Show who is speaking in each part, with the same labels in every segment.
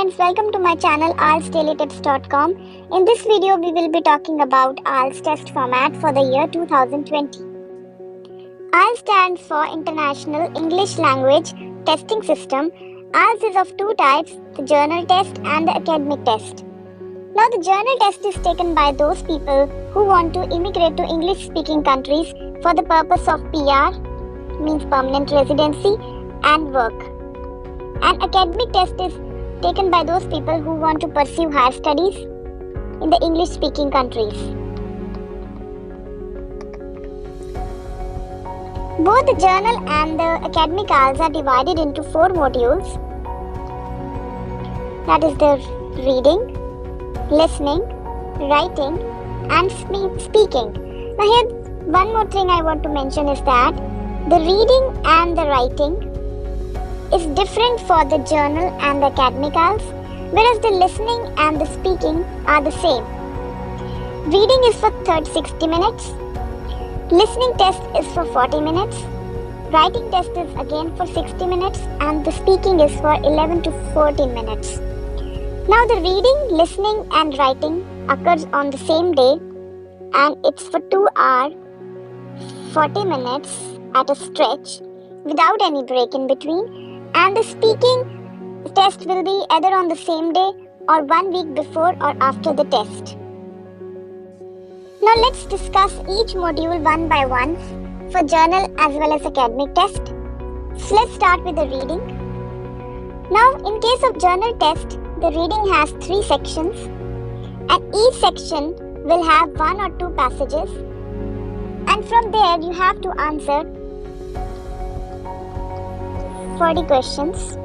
Speaker 1: friends, welcome to my channel ieltsdailytips.com. In this video, we will be talking about IELTS test format for the year 2020. IELTS stands for International English Language Testing System. IELTS is of two types, the journal test and the academic test. Now, the journal test is taken by those people who want to immigrate to English-speaking countries for the purpose of PR, means permanent residency, and work. An academic test is taken by those people who want to pursue higher studies in the English-speaking countries. Both the journal and the academic IELTS are divided into 4 modules. That is the reading, listening, writing, and speaking. Now here, one more thing I want to mention is that the reading and the writing is different for the journal and the academic IELTS, whereas the listening and the speaking are the same. Reading is for 60 minutes, listening test is for 40 minutes, writing test is again for 60 minutes, and the speaking is for 11 to 14 minutes. Now the reading, listening and writing occurs on the same day, and it's for 2 hours, 40 minutes at a stretch without any break in between. And the speaking test will be either on the same day or 1 week before or after the test. Now let's discuss each module one by one for journal as well as academic test. So let's start with the reading. Now in case of journal test, the reading has 3 sections and each section will have 1 or 2 passages, and from there you have to answer 40 questions.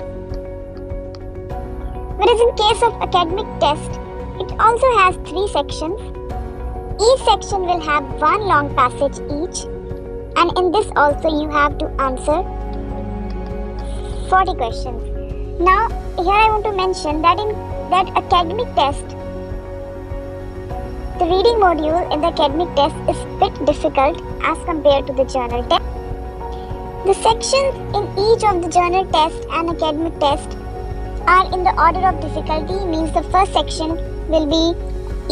Speaker 1: Whereas in case of academic test, it also has 3 sections. Each section will have 1 long passage each, and in this also you have to answer 40 questions. Now here I want to mention that in that academic test, the reading module in the academic test is a bit difficult as compared to the journal test. The sections in each of the journal test and academic test are in the order of difficulty, means the first section will be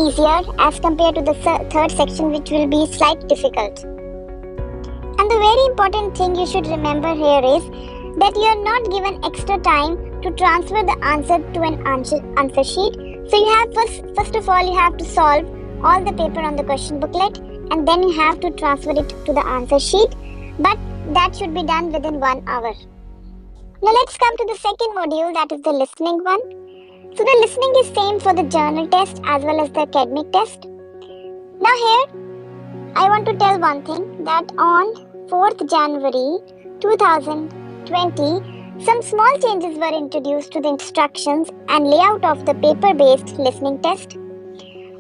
Speaker 1: easier as compared to the third section, which will be slightly difficult. And the very important thing you should remember here is that you are not given extra time to transfer the answer to an answer sheet. So you have first of all you have to solve all the paper on the question booklet, and then you have to transfer it to the answer sheet. But that should be done within 1 hour. Now let's come to the second module, that is the listening one. So the listening is same for the journal test as well as the academic test. Now here, I want to tell one thing, that on 4th January 2020, some small changes were introduced to the instructions and layout of the paper-based listening test.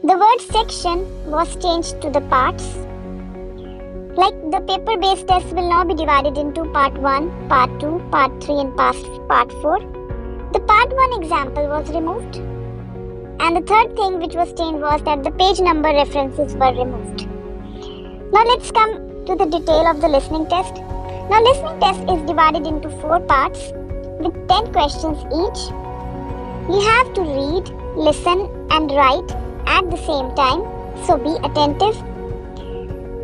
Speaker 1: The word section was changed to the parts. Like the paper-based test will now be divided into part 1, part 2, part 3 and part 4. The part 1 example was removed. And the third thing which was changed was that the page number references were removed. Now let's come to the detail of the listening test. Now listening test is divided into 4 parts with 10 questions each. You have to read, listen and write at the same time, so be attentive.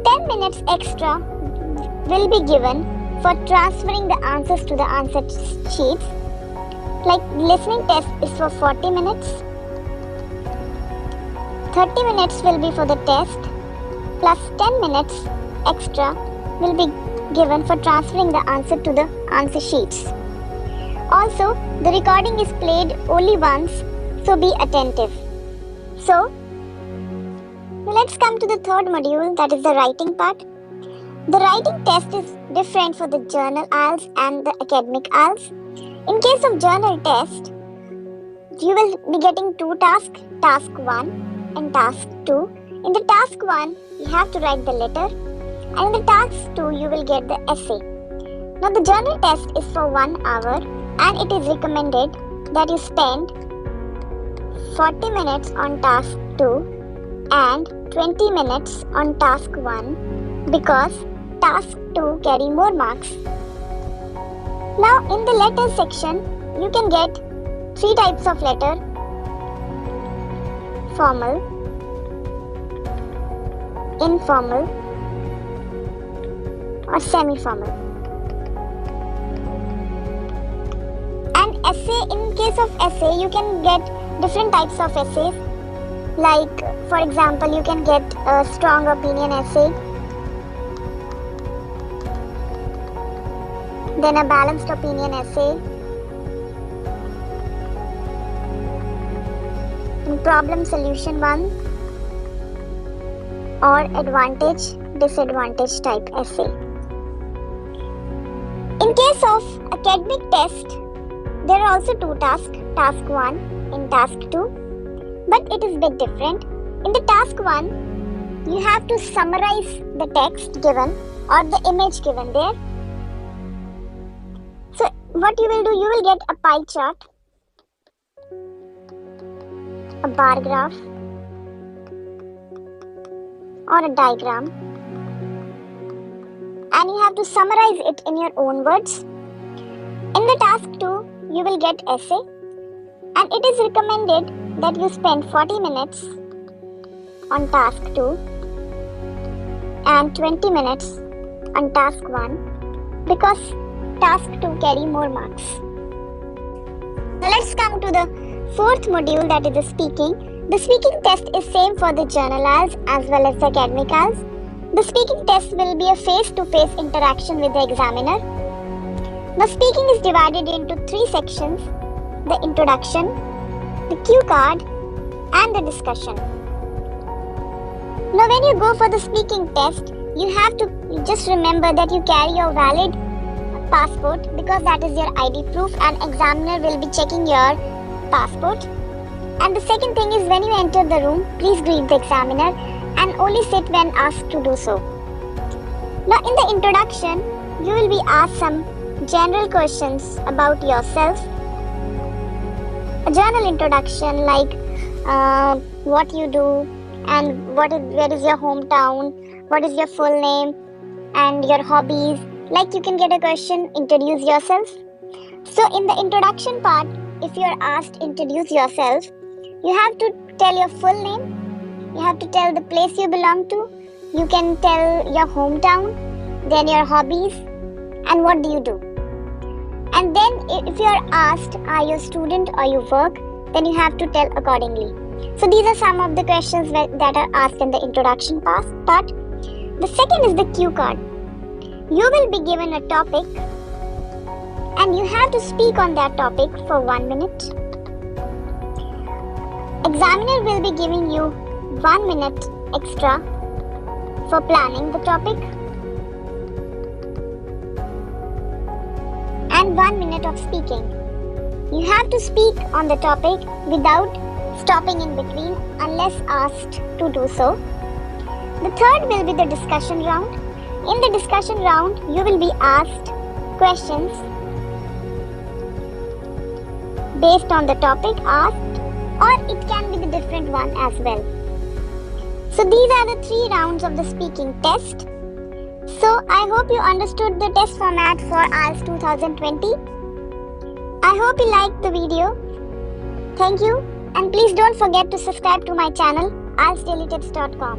Speaker 1: 10 minutes extra will be given for transferring the answers to the answer sheets. Like listening test is for 40 minutes. 30 minutes will be for the test, plus 10 minutes extra will be given for transferring the answer to the answer sheets. Also, the recording is played only once, so be attentive. So, let's come to the third module, that is the writing part. The writing test is different for the journal IELTS and the academic IELTS. In case of journal test, you will be getting 2 tasks, task 1 and task 2. In the task 1, you have to write the letter, and in the task 2, you will get the essay. Now the journal test is for 1 hour, and it is recommended that you spend 40 minutes on task 2 and 20 minutes on task 1 because task 2 carry more marks. Now in the letter section, you can get three types of letter: formal, informal, or semi-formal. And essay, in case of essay, you can get different types of essays. Like, for example, you can get a strong opinion essay, then a balanced opinion essay, and problem solution one, or advantage disadvantage type essay. In case of academic test, there are also two tasks, task 1 and task 2, but it is a bit different. In the task 1, you have to summarize the text given or the image given there. So what you will do, you will get a pie chart, a bar graph, or a diagram, and you have to summarize it in your own words. In the task 2, you will get essay, and it is recommended that you spend 40 minutes on task 2 and 20 minutes on task 1 because task 2 carry more marks. Now let's come to the fourth module, that is the speaking. The speaking test is same for the journal as well as the academic as. The speaking test will be a face-to-face interaction with the examiner. Now speaking is divided into three sections: the introduction, the cue card, and the discussion. Now when you go for the speaking test, you have to just remember that you carry your valid passport because that is your ID proof, and examiner will be checking your passport. And the second thing is, when you enter the room, please greet the examiner and only sit when asked to do so. Now in the introduction, you will be asked some general questions about yourself. A general introduction like what you do and where is your hometown, what is your full name, and your hobbies. Like you can get a question, introduce yourself. So in the introduction part, if you are asked introduce yourself, you have to tell your full name, you have to tell the place you belong to, you can tell your hometown, then your hobbies, and what do you do. And then if you are asked, are you a student or you work, then you have to tell accordingly. So these are some of the questions that are asked in the introduction part. The second is the cue card. You will be given a topic and you have to speak on that topic for 1 minute. Examiner will be giving you 1 minute extra for planning the topic and 1 minute of speaking. You have to speak on the topic without stopping in between unless asked to do so. The third will be the discussion round. In the discussion round, you will be asked questions based on the topic asked, or it can be the different one as well. So these are the 3 rounds of the speaking test. So I hope you understood the test format for Ielts 2020. I hope you liked the video. Thank you, and please don't forget to subscribe to my channel ieltsdailytips.com.